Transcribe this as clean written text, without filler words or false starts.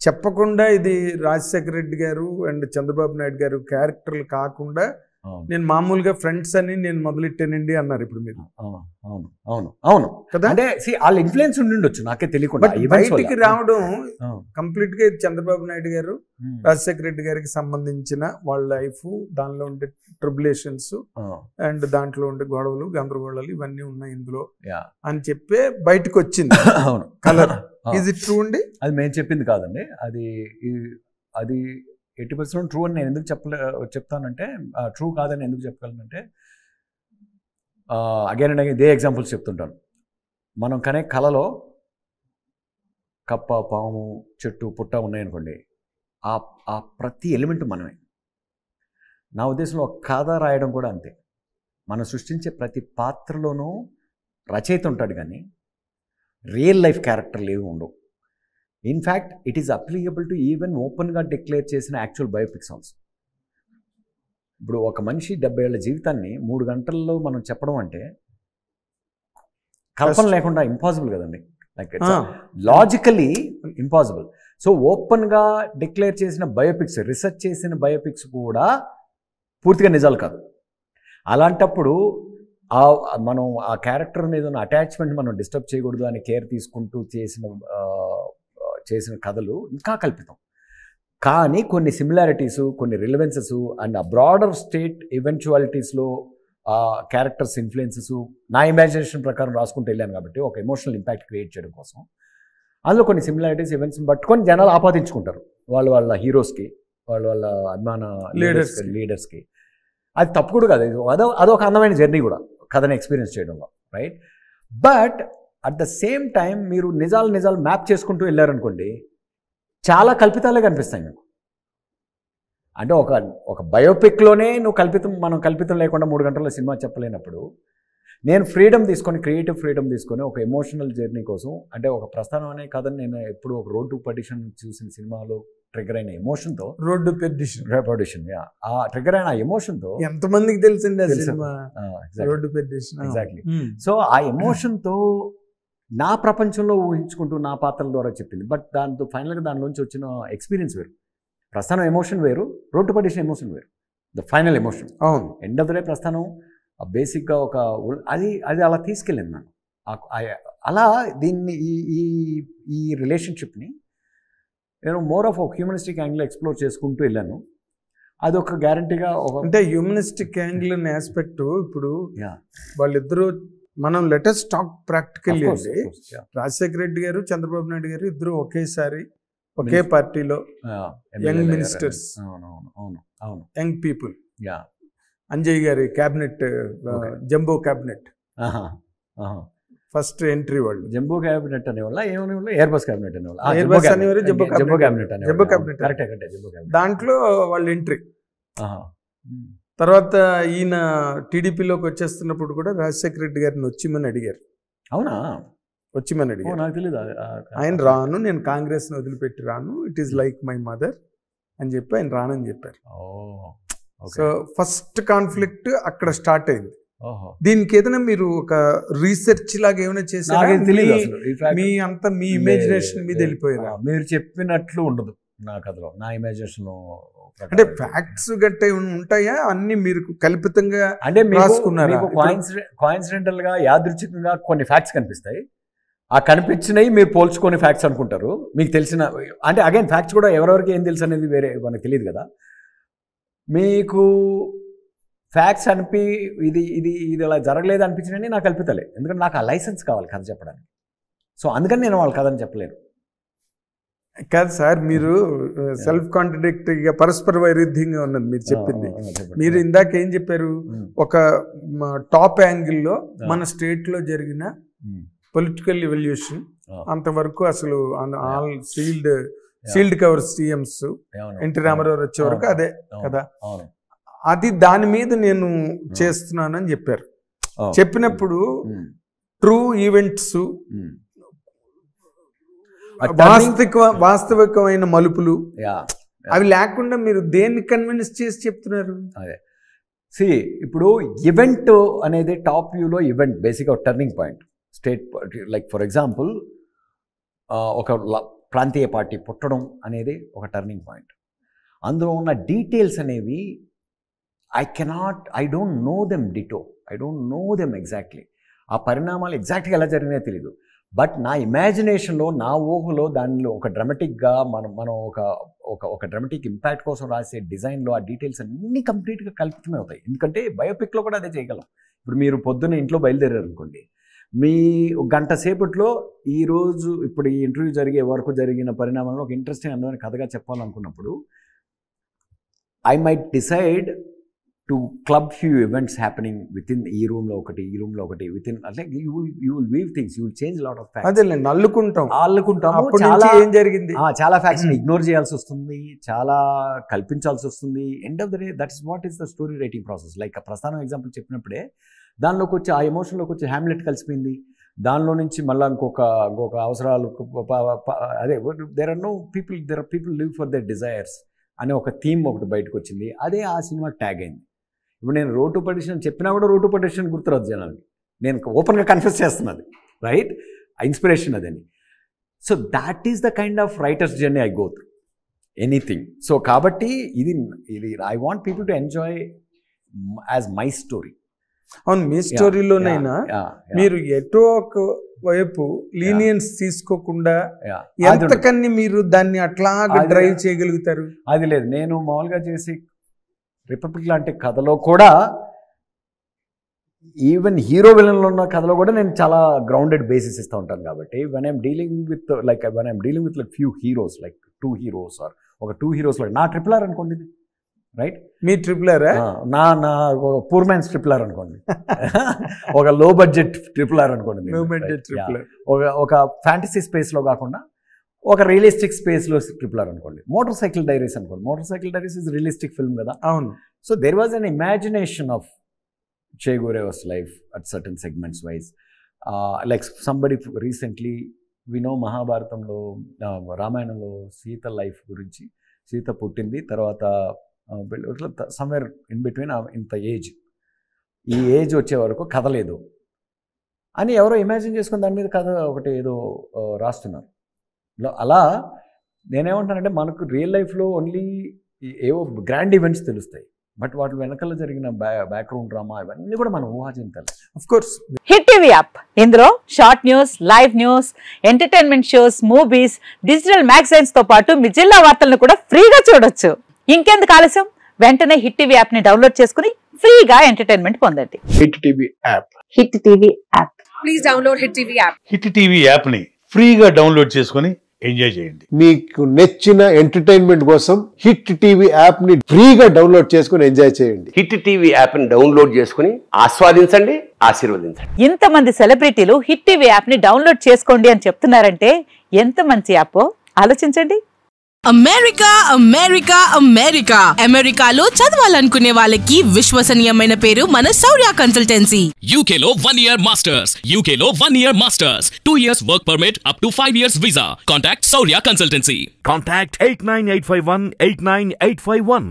చెప్పకుండా ఇది రాజశేఖర రెడ్డి గారు అండ్ చంద్రబాబు నాయుడు గారు క్యారెక్టర్లు కాకుండా నేను మామూలుగా ఫ్రెండ్స్ అని నేను మొదలెట్టానండి అన్నారు ఇప్పుడు మీరు. అవును అవును అవును కదా, అంటే వాళ్ళ ఇన్ఫ్లుయెన్స్ ఉండిండొచ్చు నాకే తెలియకుండా. బయటికి రావడం కంప్లీట్ గా చంద్రబాబు నాయుడు గారు రాజశేఖర రెడ్డి గారికి సంబంధించిన వాళ్ళ లైఫ్, దానిలో ఉండే ట్రిబులేషన్స్ అండ్ దాంట్లో ఉండే గొడవలు గందరగోళాలు ఇవన్నీ ఉన్నాయి ఇందులో అని చెప్పే బయటకు వచ్చింది. అవును కలర్ ఈజ్ ఇట్ ట్రూ అండి? అది మేము చెప్పింది కాదండి, అది 80% ట్రూ అని నేను ఎందుకు చెప్తానంటే, ట్రూ కాదని ఎందుకు చెప్పగలనంటే, అగైన్ అండ్ అగైన్ ఇదే ఎగ్జాంపుల్స్ చెప్తుంటాను. మనం కనే కళలో కప్ప, పాము, చెట్టు, పుట్ట ఉన్నాయనుకోండి, ఆ ప్రతి ఎలిమెంట్ మనమే. నా ఉద్దేశంలో కథ రాయడం కూడా అంతే. మనం సృష్టించే ప్రతి పాత్రలోనూ రచయిత ఉంటాడు, కానీ రియల్ లైఫ్ క్యారెక్టర్లు ఏవి ఉండవు. In fact it is applicable to even ఓపెన్గా డిక్లేర్ చేసిన యాక్చువల్ బయోపిక్స్ ఆల్సో. ఇప్పుడు ఒక మనిషి 70 ఏళ్ల జీవితాన్ని 3 గంటల్లో మనం చెప్పడం అంటే కల్పన లేకుండా ఇంపాసిబుల్ కదండి. Like logically impossible. సో ఓపెన్గా డిక్లేర్ చేసిన బయోపిక్స్, రీసెర్చ్ చేసిన బయోపిక్స్ కూడా పూర్తిగా నిజాలు కాదు. అలాంటప్పుడు మనం ఆ క్యారెక్టర్ మీద ఉన్న అటాచ్మెంట్ మనం డిస్టర్బ్ చేయకూడదు అని కేర్ తీసుకుంటూ చేసిన కథలు ఇంకా కల్పితం. కానీ కొన్ని సిమిలారిటీసు, కొన్ని రిలవెన్సెస్ అండ్ ఆ బ్రాడర్ స్టేట్ ఈవెంచువాలిటీస్లో ఆ క్యారెక్టర్స్ ఇన్ఫ్లుయెన్సెస్ నా ఇమాజినేషన్ ప్రకారం రాసుకుంటూ వెళ్ళాను కాబట్టి ఒక ఎమోషనల్ ఇంపాక్ట్ క్రియేట్ చేయడం కోసం అందులో కొన్ని సిమిలారిటీస్, ఈవెంట్స్ని పట్టుకొని జనాలు ఆపాదించుకుంటారు వాళ్ళ హీరోస్కి, వాళ్ళ అభిమాన లీడర్స్కి. అది తప్పు కూడా కాదు, అదొక అందమైన జర్నీ కూడా కథని ఎక్స్పీరియన్స్ చేయడంలో, right? But at the same time మీరు నిజాలు మ్యాప్ చేసుకుంటూ వెళ్ళారనుకోండి, చాలా కల్పితాలే కనిపిస్తాయి మీకు. అంటే ఒక బయోపిక్లోనే మనం కల్పితం లేకుండా 3 గంటల సినిమా చెప్పలేనప్పుడు, నేను క్రియేటివ్ ఫ్రీడమ్ తీసుకొని ఒక ఎమోషనల్ జర్నీ కోసం, అంటే ఒక ప్రస్థానం అనే కథని నేను ఎప్పుడు ఒక రోడ్ టు పర్డిషన్ చూసిన సినిమాలో ట్రిగర్ అయిన ఎమోషన్తో, రోడ్ టు పర్డిషన్ ఆ ట్రిగర్ అయిన ఎమోషన్తో ఎంతమందికి తెలిసింది ఎగ్జాక్ట్లీ. సో ఆ ఎమోషన్తో నా ప్రపంచంలో ఊహించుకుంటూ నా పాత్రల ద్వారా చెప్పింది. బట్ ఫైనల్గా దానిలోంచి వచ్చిన ఎక్స్పీరియన్స్ వేరు. ప్రస్థానం ఎమోషన్ వేరు, రోడ్ టు పర్డిషన్ ఎమోషన్ వేరు. ద ఫైనల్ ఎమోషన్, అవును, ఎండ్ ఆఫ్ ద డే ప్రస్థానం బేసిక్గా అది అలా తీసుకెళ్ళింది నన్ను. అలా దీన్ని ఈ రిలేషన్షిప్ని నేను మోర్ ఆఫ్ ఒక హ్యూమనిస్టిక్ యాంగిల్ ఎక్స్ప్లోర్ చేసుకుంటూ వెళ్ళాను. అది ఒక గ్యారంటీగా అంటే హ్యూమనిస్టిక్ యాంగిల్ అనే ఆస్పెక్ట్. ఇప్పుడు వాళ్ళిద్దరూ మనం లెటెస్ట్ టాక్ ప్రాక్టికల్ అండి. రాజశేఖర రెడ్డి గారు, చంద్రబాబు నాయుడు గారు ఇద్దరు ఒకేసారి ఒకే పార్టీలో young ministers, young people. Anjaiah గారి cabinet, jumbo cabinet first entry. వాళ్ళు జంబో క్యాబినెట్ అనేవాళ్ళ, ఏమనేవాళ్ళు, ఎయిర్ బస్ క్యాబినెట్ అనేవాళ్ళు. జంబో క్యాబినెట్ దాంట్లో వాళ్ళు ఎంట్రీ. తర్వాత ఈయన టీడీపీలోకి వచ్చేస్తున్నప్పుడు కూడా రాజశేఖర రెడ్డి గారిని వచ్చిమని అడిగారు. అవునా? వచ్చిమని అడిగారు. నాకు తెలియదు. ఆయన రాను, నేను కాంగ్రెస్ని వదిలిపెట్టి రాను, it is like my mother అని చెప్పి ఆయన రానని చెప్పారు. సో ఫస్ట్ కాన్ఫ్లిక్ట్ అక్కడ స్టార్ట్ అయింది. దీనికి ఏదైనా మీరు ఒక రీసెర్చ్ లాగా ఏమైనా చేశారా? మీ అంతా మీ ఇమాజినేషన్ మీద వెళ్ళిపోయారా? మీరు చెప్పినట్లు ఉండదు నా కథలో, నా ఇమాజినేషన్. అంటే ఫ్యాక్ట్స్ గట్టే ఉంటాయా అన్ని మీరు కల్పితంగా అంటే రాసుకున్నారా? కోయిన్సిడెంటల్ గా, యాదృచ్ఛికంగా కొన్ని ఫ్యాక్ట్స్ కనిపిస్తాయి. ఆ కనిపించినవి మీరు పోల్చుకొని ఫ్యాక్ట్స్ అనుకుంటారు. మీకు తెలిసిన, అంటే అగైన్ ఫ్యాక్ట్స్ కూడా ఎవరెవరికి ఏం తెలుసు అనేది వేరే మనకు తెలియదు కదా. మీకు ఫ్యాక్ట్స్ ఇది ఇలా జరగలేదు అనిపించినవి నాకు కల్పితలే. ఎందుకంటే నాకు ఆ లైసెన్స్ కావాలి కథ చెప్పడానికి. సో అందుకని నేను వాళ్ళ కథని చెప్పలేను. కాదు సార్, మీరు సెల్ఫ్ కాంట్రడిక్టరీగా, పరస్పర వైరుధ్యంగా ఉన్నది మీరు చెప్పింది. మీరు ఇందాక ఏం చెప్పారు, ఒక టాప్ యాంగిల్లో మన స్టేట్లో జరిగిన పొలిటికల్ ఎవల్యూషన్ అంతవరకు అసలు all sealed cover CMs NT Rama Rao వచ్చే వరకు అదే కదా, అది దాని మీద నేను చేస్తున్నానని చెప్పారు. చెప్పినప్పుడు ట్రూ ఈవెంట్స్, వాస్తవికమైన మలుపులు అవి లేకుండా మీరు దేన్ని కన్విన్స్ చేసి చెప్తున్నారు? అదే ఇప్పుడు ఈవెంట్ అనేది టాప్ వ్యూలో ఈవెంట్ బేసిక్గా turning point state. Like for example ఒక ప్రాంతీయ పార్టీ పుట్టడం అనేది ఒక టర్నింగ్ పాయింట్. అందులో ఉన్న డీటెయిల్స్ అనేవి I don't know them ditto, I don't know them exactly. ఆ పరిణామాలు ఎగ్జాక్ట్గా ఎలా జరిగినాయో తెలియదు. బట్ నా ఇమాజినేషన్లో, నా ఊహలో దానిలో ఒక డ్రామాటిక్గా మనం ఒక డ్రామాటిక్ ఇంపాక్ట్ కోసం రాసే డిజైన్లో ఆ డీటెయిల్స్ అన్నీ కంప్లీట్గా కల్పితమే అవుతాయి. ఎందుకంటే బయోపిక్లో కూడా అదే చేయగలం. ఇప్పుడు మీరు పొద్దున్న ఇంట్లో బయలుదేరారు అనుకోండి, మీ గంట సేపట్లో ఈరోజు ఇప్పుడు ఈ ఇంటర్వ్యూ జరిగే వరకు జరిగిన పరిణామంలో ఒక ఇంట్రెస్టింగ్ అందమైన కథగా చెప్పాలనుకున్నప్పుడు I might decide to club few events happening within ఈ రూమ్లో ఒకటి, ఈ రూమ్లో ఒకటి, విత్ ఇన్ అంటే you will weave things, you will change lot of facts. అదేలేండి, అల్లుకుంటాము. చాలా ఏం జరిగింది, చాలా ఫ్యాక్ట్స్ ఇగ్నోర్ చేయాల్సి వస్తుంది, చాలా కల్పించాల్సి వస్తుంది. End of the day that is what is the story writing process. Like ప్రస్థానం ఎగ్జాంపుల్ చెప్పినప్పుడే దానిలోకి వచ్చి ఆ ఎమోషన్లోకి వచ్చి హ్యామ్లెట్ కలిసిపోయింది. దానిలో నుంచి మళ్ళీ ఇంకొక అవసరాలు, అదే there are people live for their desires అనే ఒక థీమ్ ఒకటి బయటకు వచ్చింది. అదే ఆ సినిమా ట్యాగ్ అయింది. ఇప్పుడు నేను రోడ్ టు పర్డిషన్ చెప్పినా కూడా రోడ్ టు పర్డిషన్ గుర్తురాదు జనానికి. నేను ఓపెన్గా కన్ఫెస్ చేస్తున్నది, రైట్, ఇన్స్పిరేషన్ అదని. So that is the kind of writers journey I go through anything. So కాబట్టి ఇది I want people to enjoy as my story. అవును, మీ స్టోరీలోనైనా మీరు ఎటో ఒక వైపు లీనియన్స్ తీసుకోకుండా ఎంతకన్నీ మీరు దాన్ని అట్లాగా డ్రైవ్ చేయగలుగుతారు? అది లేదు. నేను మామూలుగా చేసి రిపబ్లిక్ లాంటి కథలో కూడా, ఈవెన్ హీరో విలన్లో ఉన్న కథలో కూడా నేను చాలా గ్రౌండెడ్ బేసిస్ ఇస్తూ ఉంటాను. కాబట్టి when I'm dealing with like few heroes, like 2 heroes or ఒక 2 heroes, నా ట్రిపుల్ ఆర్ అనుకోండి, రైట్, మీ ట్రిపుల్ ఆర్, నా పూర్ మ్యాన్స్ ట్రిపుల్ ఆర్ అనుకోండి, ఒక లో బడ్జెట్ ట్రిపుల్ ఆర్ అనుకోండి, ఒక ఫ్యాంటసీ స్పేస్లో కాకుండా ఒక రియలిస్టిక్ స్పేస్లో ట్రిపుల్ ఆర్ అనుకోండి. మోటార్ సైకిల్ డైరీస్ అనుకోండి. Motor cycle diaries is realistic film కదా. అవును. So there was an imagination of Che Guevara's life at certain segments wise. Like somebody recently, we know మహాభారతంలో, రామాయణంలో సీత లైఫ్ గురించి, సీత పుట్టింది, తర్వాత సమ్వేర్ ఇన్ బిట్వీన్ ఇంత age, ఈ ఏజ్ వచ్చే వరకు కథ లేదు అని ఎవరో ఇమాజిన్ చేసుకుని దాని మీద కథ ఒకటి ఏదో రాస్తున్నారు. అలా నేనేమంటానంటే, మనకు రియల్ లైఫ్లో ఓన్లీ ఏవో గ్రాండ్ ఈవెంట్స్ తెలుస్తాయి, బట్ వాటి వెనకాల జరిగిన బ్యాక్గ్రౌండ్ డ్రామా ఇవన్నీ కూడా మనం ఊహాజనించాలి. Of course. Hit TV app, ఇందులో short news, live news, entertainment shows, movies, digital magazines తో పాటు మీ జిల్లా వార్తలను కూడా ఫ్రీగా చూడొచ్చు. ఇంకెందుకు ఆలస్యం, వెంటనే హిట్ టీవీ యాప్ ని డౌన్లోడ్ చేసుకుని ఫ్రీగా ఎంటర్టైన్మెంట్ పొందండి. Hit TV app. Hit TV app. Please download hit TV app. Hit TV app ని ఫ్రీగా డౌన్లోడ్ చేసుకుని ఎంజాయ్ చేయండి. మీకు నచ్చిన ఎంటర్టైన్మెంట్ కోసం హిట్ టీవీ యాప్ ని ఫ్రీగా డౌన్లోడ్ చేసుకుని ఎంజాయ్ చేయండి. హిట్ టీవీ యాప్ ని డౌన్లోడ్ చేసుకుని ఆస్వాదించండి, ఆశీర్వదించండి. ఇంతమంది సెలబ్రిటీలు హిట్ టీవీ యాప్ ని డౌన్లోడ్ చేసుకోండి అని చెప్తున్నారంటే ఎంత మంచి యాప్ ఆలోచించండి. అమెరికా అమెరికా అమెరికా అమెరికాలో చదవాలనుకునే వాళ్ళకి విశ్వసనీయమైన పేరు మన శౌర్య కన్సల్టెన్సీ. UK లో 1 year masters, UK లో 1 year masters, 2 years work permit up to 5 years visa. Contact Saurya Consultancy. Contact 89851 89851.